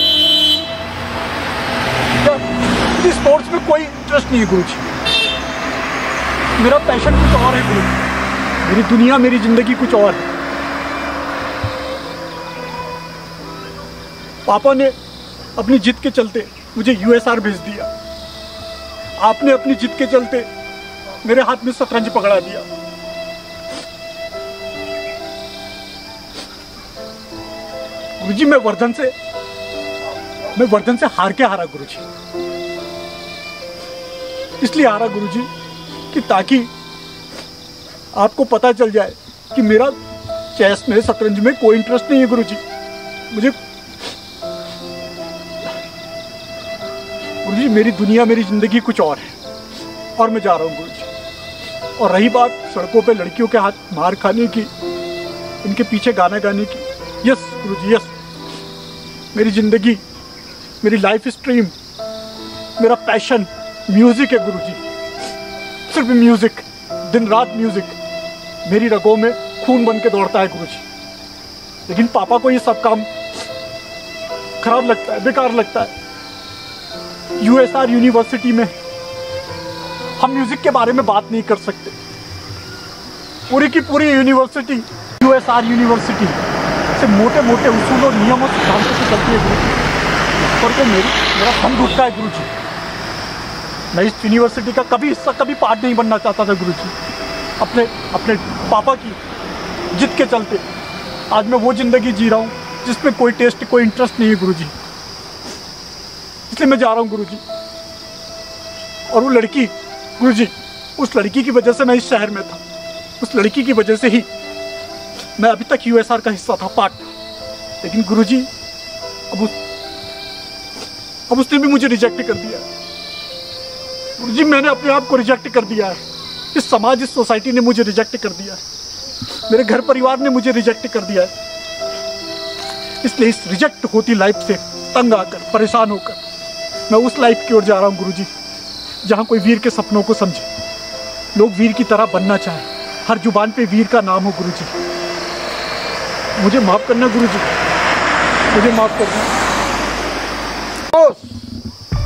मुझे स्पोर्ट्स में कोई इंटरेस्ट नहीं है गुरुजी। मेरा पैशन कुछ और है गुरुजी, मेरी दुनिया, मेरी जिंदगी कुछ और है। पापा ने अपनी जिद के चलते मुझे यूएसआर भेज दिया। आपने अपनी जिद के चलते मेरे हाथ में शतरंज पकड़ा दिया। गुरुजी मैं वर्धन से हार के हारा गुरुजी। इसलिए हारा गुरुजी कि ताकि आपको पता चल जाए कि मेरा चेस में, शतरंज में कोई इंटरेस्ट नहीं है गुरुजी। गुरुजी मेरी दुनिया, मेरी जिंदगी कुछ और है और मैं जा रहा हूँ गुरुजी। और रही बात सड़कों पे लड़कियों के हाथ मार खाने की, उनके पीछे गाना गाने की, यस गुरुजी यस, मेरी जिंदगी, मेरी लाइफ स्ट्रीम, मेरा पैशन म्यूजिक है गुरुजी। सिर्फ म्यूजिक, दिन रात म्यूजिक मेरी रगों में खून बन के दौड़ता है गुरुजी। लेकिन पापा को ये सब काम खराब लगता है, बेकार लगता है। यूएसआर यूनिवर्सिटी में हम म्यूजिक के बारे में बात नहीं कर सकते। पूरी की पूरी यूनिवर्सिटी यूएसआर यूनिवर्सिटी से मोटे मोटे उसूलों, नियमों, सिद्धांतों से चलती है गुरुजी। और तो मेरा दम घुटता है गुरुजी। मैं इस यूनिवर्सिटी का कभी हिस्सा, कभी पार्ट नहीं बनना चाहता था गुरुजी। अपने पापा की जिद के चलते आज मैं वो जिंदगी जी रहा हूँ जिसमें कोई टेस्ट, कोई इंटरेस्ट नहीं है गुरुजी। इसलिए मैं जा रहा हूँ गुरुजी। और वो लड़की गुरुजी, उस लड़की की वजह से मैं इस शहर में था। उस लड़की की वजह से ही मैं अभी तक यूएसआर का हिस्सा था, पार्ट था। लेकिन गुरुजी अब उसने भी मुझे रिजेक्ट कर दिया है। गुरुजी मैंने अपने आप को रिजेक्ट कर दिया है। इस समाज, इस सोसाइटी ने मुझे रिजेक्ट कर दिया है। मेरे घर परिवार ने मुझे रिजेक्ट कर दिया है। इसलिए इस रिजेक्ट होती लाइफ से तंग आकर, परेशान होकर मैं उस लाइफ की ओर जा रहा हूँ गुरुजी, जहाँ कोई वीर के सपनों को समझे, लोग वीर की तरह बनना चाहें, हर जुबान पे वीर का नाम हो। गुरुजी मुझे माफ करना गुरुजी, मुझे माफ करना।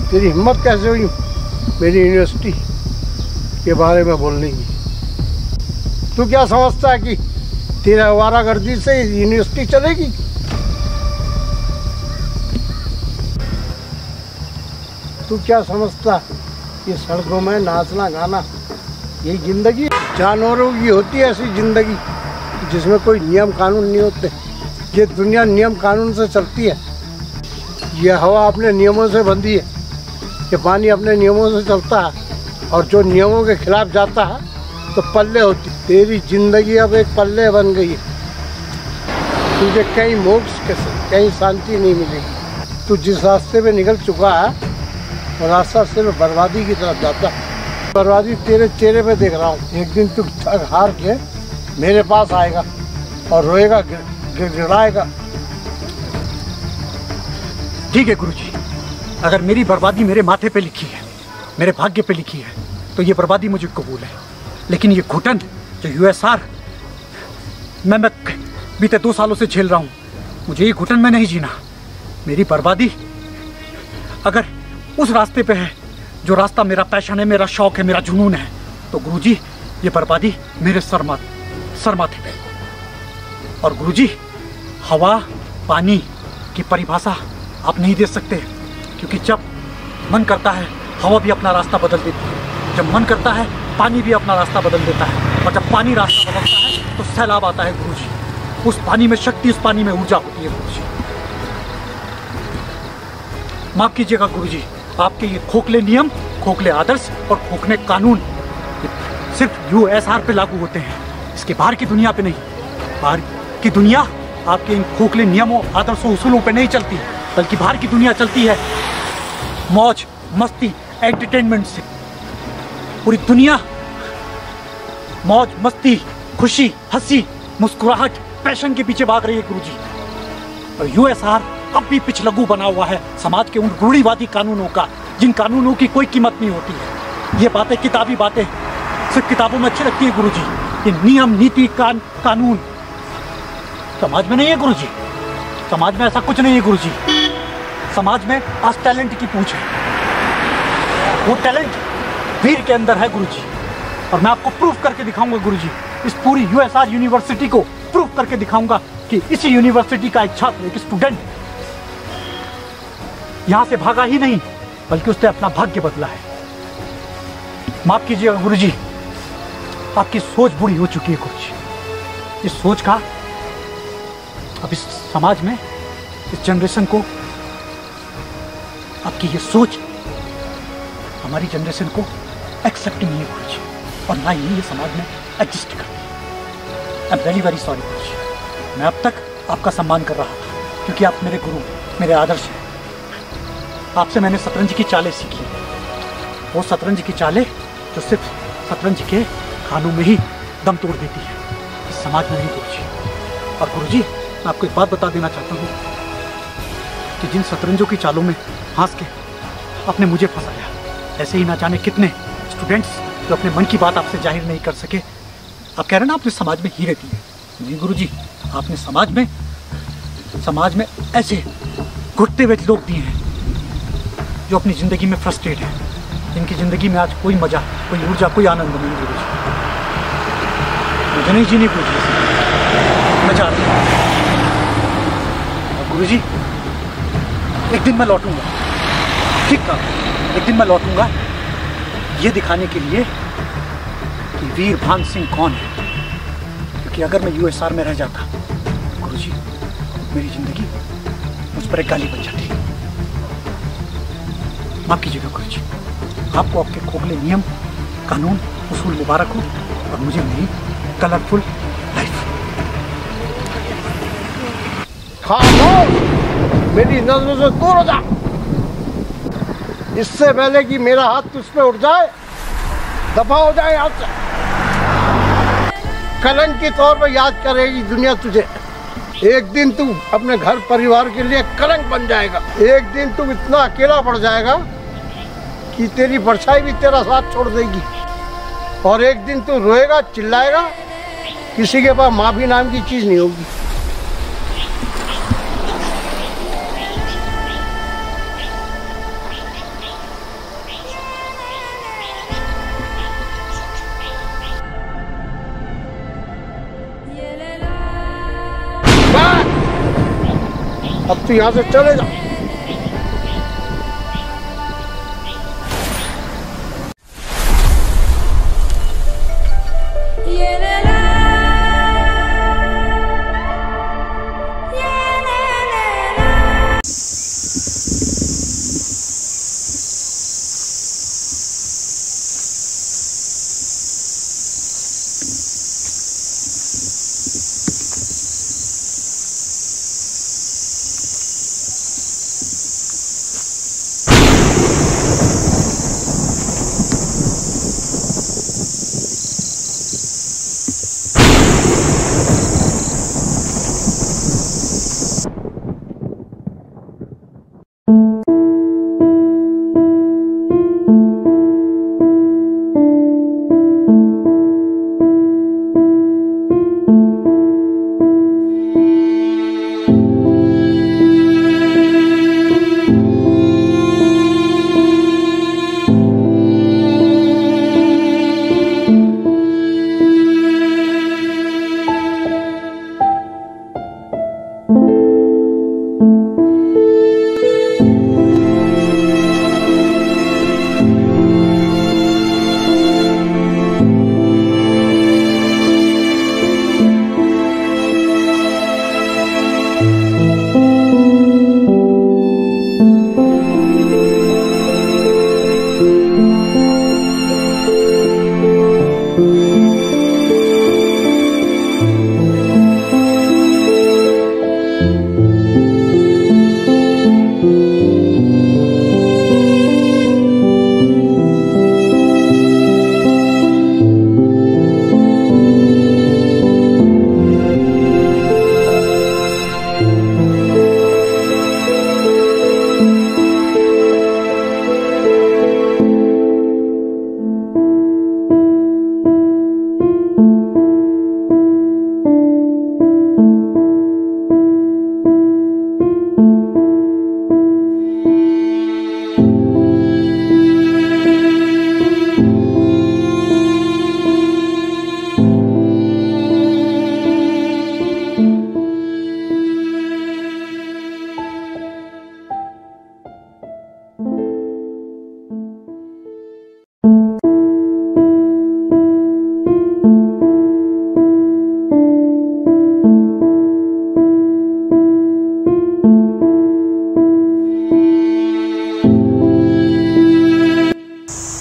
तेरी हिम्मत कैसे हुई मेरी यूनिवर्सिटी के बारे में बोलने की? तू क्या समझता है कि तेरा आवारागर्दी से यूनिवर्सिटी चलेगी? तू क्या समझता कि सड़कों में नाचना गाना यही जिंदगी? जानवरों की होती है ऐसी जिंदगी जिसमें कोई नियम कानून नहीं होते। ये दुनिया नियम कानून से चलती है। ये हवा अपने नियमों से बंधी है, ये पानी अपने नियमों से चलता है, और जो नियमों के खिलाफ जाता है तो पल्ले होती। तेरी जिंदगी अब एक पल्ले बन गई है। तुझे कहीं मोक्ष कहीं शांति नहीं मिलेगी। तू जिस रास्ते पे निकल चुका है वो रास्ता सिर्फ बर्बादी की तरफ जाता है। बर्बादी तेरे चेहरे पे देख रहा हूँ। एक दिन तू थक हार के मेरे पास आएगा और रोएगा, गिड़गिड़ाएगा। ठीक है गुरुजी, अगर मेरी बर्बादी मेरे माथे पे लिखी है, मेरे भाग्य पे लिखी है, तो ये बर्बादी मुझे कबूल है। लेकिन ये घुटन जो यूएसआर मैं बीते 2 सालों से झेल रहा हूँ, मुझे ये घुटन में नहीं जीना। मेरी बर्बादी अगर उस रास्ते पे है जो रास्ता मेरा पैशन है, मेरा शौक है, मेरा जुनून है, तो गुरुजी ये बर्बादी मेरे सर माथे पे। और गुरुजी हवा पानी की परिभाषा आप नहीं दे सकते, क्योंकि जब मन करता है हवा भी अपना रास्ता बदल देती है, जब मन करता है पानी भी अपना रास्ता बदल देता है, और जब पानी रास्ता बदलता है तो सैलाब आता है गुरुजी। उस पानी में शक्ति, उस पानी में ऊर्जा होती है गुरुजी। माफ कीजिएगा गुरुजी, आपके ये खोखले नियम, खोखले आदर्श और खोखले कानून सिर्फ यूएसआर पे लागू होते हैं, इसके बाहर की दुनिया पे नहीं। बाहर की दुनिया आपके इन खोखले नियमों, आदर्शों, उसूलों पे नहीं चलती, बल्कि बाहर की दुनिया चलती है मौज मस्ती एंटरटेनमेंट से। पूरी दुनिया मौज मस्ती, खुशी, हंसी, मुस्कुराहट, पैशन के पीछे भाग रही है गुरुजी। और यूएसआर अब भी पिछलग्गू बना हुआ है समाज के उन रूढ़िवादी कानूनों का, जिन कानूनों की कोई कीमत नहीं होती है। ये बातें, किताबी बातें सिर्फ किताबों में अच्छी लगती है गुरुजी। ये नियम, नीति, कानून समाज में नहीं है गुरुजी। समाज में ऐसा कुछ नहीं है गुरुजी। समाज में आज टैलेंट की पूछ है। वो टैलेंट वीर के अंदर है गुरुजी, और मैं आपको प्रूफ करके दिखाऊंगा गुरुजी। इस पूरी यूएसआर यूनिवर्सिटी को प्रूफ करके दिखाऊंगा कि इसी यूनिवर्सिटी का एक छात्र, एक स्टूडेंट यहां से भागा ही नहीं, बल्कि उसने अपना भाग्य बदला है। माफ कीजिएगा गुरुजी, आपकी सोच बुरी हो चुकी है गुरुजी। इस सोच का अब इस समाज में, इस जनरेशन को, आपकी ये सोच हमारी जनरेशन को एक्सेप्ट नहीं है गुरुजी, और ना ही ये समाज में एग्जिस्ट करती है। आई एम वेरी सॉरी गुरुजी। मैं अब तक आपका सम्मान कर रहा था, क्योंकि आप मेरे गुरु, मेरे आदर्श हैं। आपसे मैंने शतरंज की चालें सीखी, वो शतरंज की चालें जो सिर्फ शतरंज के खानों में ही दम तोड़ देती है, इस समाज में नहीं गुरुजी। और गुरुजी, मैं आपको एक बात बता देना चाहता हूँ कि जिन शतरंजों की चालों में हंस के आपने मुझे फंसाया, ऐसे ही ना जाने कितने स्टूडेंट्स जो अपने मन की बात आपसे जाहिर नहीं कर सके। आप कह रहे हैं ना आपने समाज में हीरे दिए। नहीं गुरुजी, आपने समाज में ऐसे घुटते हुए लोग दिए हैं जो अपनी ज़िंदगी में फ्रस्ट्रेट हैं, जिनकी ज़िंदगी में आज कोई मज़ा, कोई ऊर्जा, कोई आनंद नहीं गुरुजी। मुझे नहीं जीने गुरुजी, मैं चाहता हूँ गुरुजी एक दिन मैं लौटूंगा, ठीक कहा, एक दिन मैं लौटूंगा ये दिखाने के लिए कि वीर भान सिंह कौन है। क्योंकि अगर मैं यूएसआर में रह जाता गुरुजी, मेरी जिंदगी मुझ पर एक गाली बन जाती। माफ कीजिएगा गुरुजी, आपको आपके खोखले नियम, कानून, उसूल मुबारक हो और मुझे मेरी कलरफुल लाइफ। खामोश, मेरी नजरों से दूर हो जा। इससे पहले कि मेरा हाथ तुझ पे उठ जाए, दफा हो जाए यहाँ से। कलंक के तौर पर याद करेगी दुनिया तुझे। एक दिन तू अपने घर परिवार के लिए कलंक बन जाएगा। एक दिन तू इतना अकेला पड़ जाएगा कि तेरी परछाई भी तेरा साथ छोड़ देगी। और एक दिन तू रोएगा, चिल्लाएगा, किसी के पास माफी नाम की चीज नहीं होगी। अब तू यहाँ से चले जा।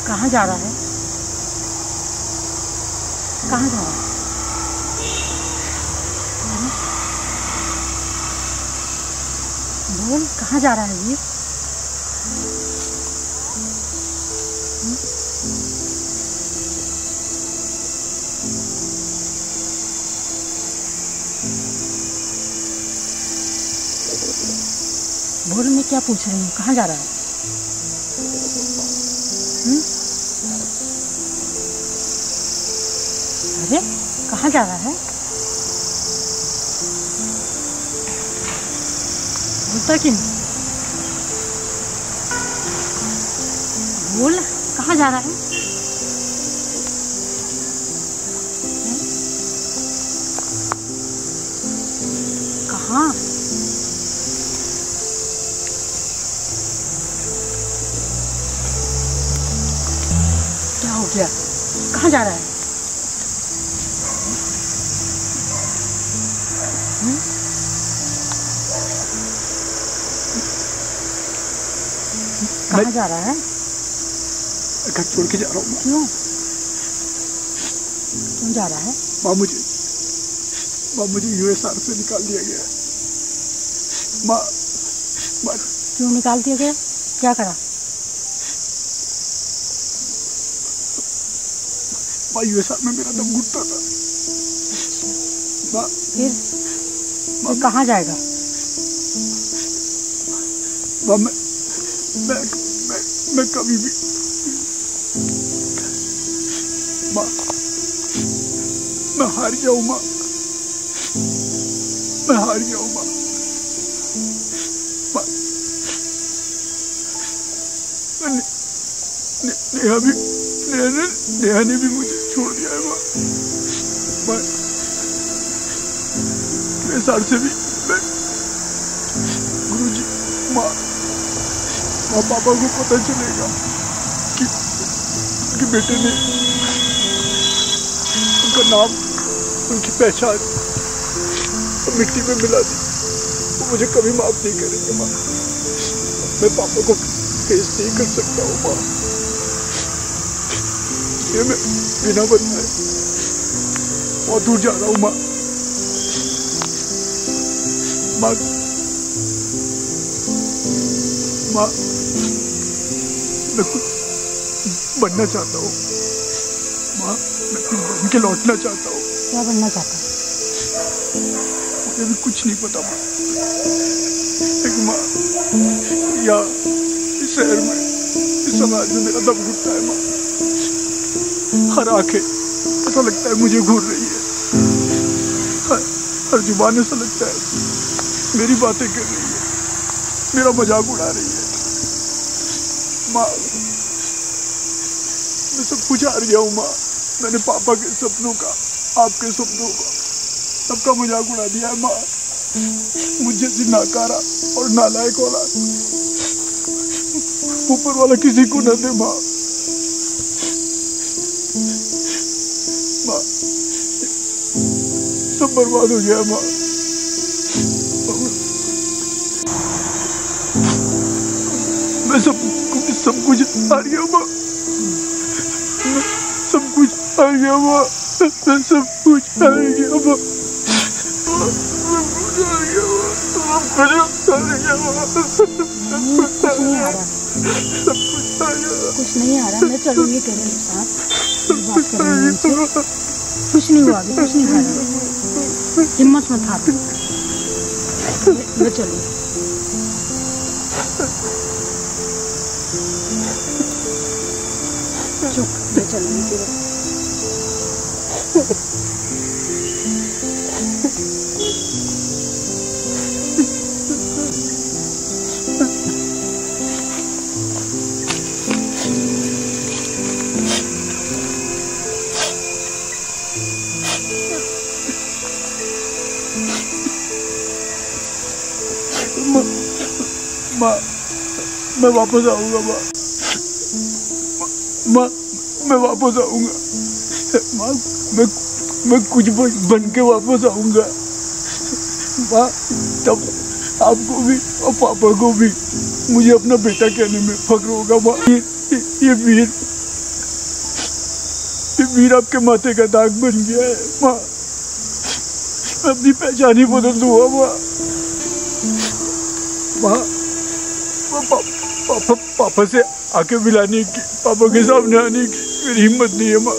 कहाँ जा रहा है? कहाँ जा रहा है? बोल, कहाँ जा रहा है वीर? बोल, मैं क्या पूछ रही हूँ, कहाँ जा रहा है? अरे कहाँ जा रहा है? बोलता क्यों नहीं? बोल, कहाँ जा रहा है? कहाँ? क्या हो गया? कहाँ जा रहा है? कहाँ जा रहा है? मैं घर छोड़ के जा रहा हूँ। क्यों? क्यों जा रहा है? माँ मुझे यूएसआर से निकाल दिया गया है। माँ क्यों निकाल दिया गया? क्या करा? माँ यूएसआर में मेरा दम घुटता था। माँ फिर कहाँ जाएगा? माँ मैं कभी भी माँ मैं हार गया हूँ। माँ मैं हार गया हूँ। माँ नेहा ने भी मुझे छोड़ दिया है। माँ यूएसआर से भी मैं गुरुजी माँ पापा को पता चलेगा कि उनके बेटे ने उनका नाम उनकी पहचान मिट्टी में मिला दी, वो मुझे कभी माफ नहीं करेंगे। माँ मैं पापा को फेस नहीं कर सकता हूँ। माँ ये मैं बिना बताए बहुत दूर जा रहा हूँ। माँ मैं कुछ बनना चाहता हूँ। माँ मैं कुछ बन के लौटना चाहता हूँ। क्या बनना चाहता है? मुझे भी कुछ नहीं पता माँ। लेकिन माँ या इस शहर में इस समाज में मेरा दम घुटता है। माँ हर आंखें ऐसा लगता है मुझे घूर रही है। हर जुबान ऐसा लगता है मेरी बातें कर रही है, मेरा मजाक उड़ा रही है। माँ मैं सब कुछ हार गया हूँ। माँ मैंने पापा के सपनों का, आपके सपनों का, सबका मजाक उड़ा दिया है। माँ मुझे जैसी नाकारा और नालायक औलाद ऊपर वाला किसी को न दे। माँ सब बर्बाद हो गया। माँ मैं सब कुछ हार गया। माँ सब कुछ हार गया। माँ मैं सब कुछ हार गया। माँ कुछ नहीं आ रहा। मैं चलूंगी तेरे साथ, बात करूंगी उनसे। कुछ नहीं हुआ, कुछ नहीं आ रहा। हिम्मत मत हार, मैं चलूंगी। चुप, मैं चलूंगी तेरे। मैं वापस आऊंगा। माँ मैं वापस आऊंगा। माँ मैं कुछ बन के वापस आऊंगा। माँ तब आपको भी और पापा को भी मुझे अपना बेटा कहने में फख्र होगा। माँ ये वीर आपके माथे का दाग बन गया है। माँ मैं अपनी पहचान ही बदल दूंगा। माँ पापा से आके मिलाने की, पापा के सामने आने की मेरी हिम्मत नहीं है। माँ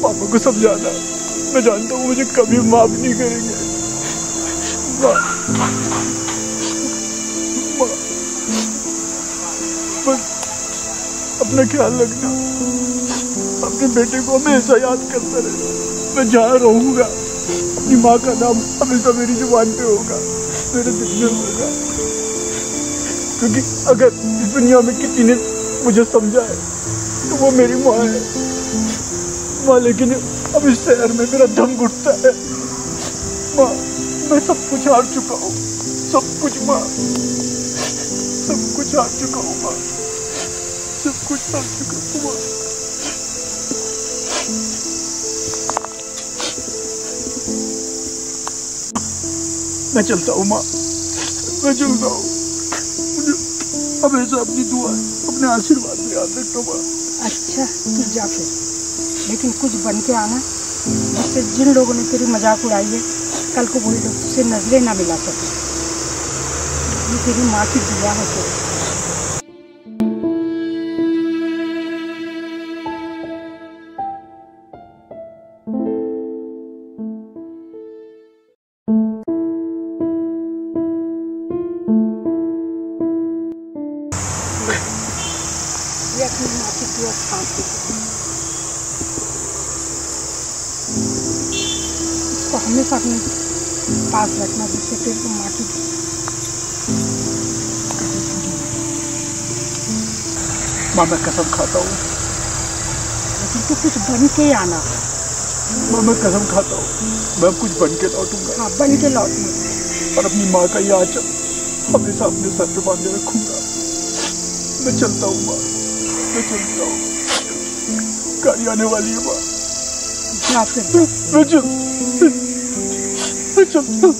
पापा को समझाना, मैं जानता हूँ मुझे कभी माफ नहीं करेंगे। माँ अपना ख्याल रखना, अपने बेटे को हमेशा याद करता रहना। मैं जहाँ रहूँगा अपनी माँ का नाम हमेशा मेरी जुबान पे होगा, मेरे दिल में होगा। क्योंकि अगर इस दुनिया में किसी ने मुझे समझा है तो वो मेरी माँ है। माँ लेकिन अब इस शहर में मेरा दम घुटता है। माँ मैं सब कुछ हार चुका हूँ, सब कुछ। माँ सब कुछ हार चुका हूँ। माँ सब कुछ हार चुका हूँ। माँ मैं चलता हूँ। माँ मैं चलता हूँ। मुझे हमेशा अपनी दुआ, अपने आशीर्वाद याद रखना माँ। अच्छा तू जा फिर, लेकिन कुछ बन के आना जिससे जिन लोगों ने तेरी मजाक उड़ाई है कल को वही लोग तुझसे नजरें ना मिला सके। ये तेरी माँ की दुआ है तेरे। ये अपनी माँ की दुआ सांस इसको हमेशा अपने पास रखना जिससे तेरे को माँ की माँ मैं कसम खाता हूँ, लेकिन तू कुछ बन के आना। माँ मैं कसम खाता हूँ मैं अब कुछ बन के लौटूंगा। हाँ बन के लौटना। और अपनी माँ का ये आंचल हमेशा अपने सर पे बांधे रखूंगा। मैं चलता हूँ माँ, मैं चलता हूँ, गाड़ी आने वाली है माँ। जा फिर। मैं चलता हूँ, मैं चलता हूँ।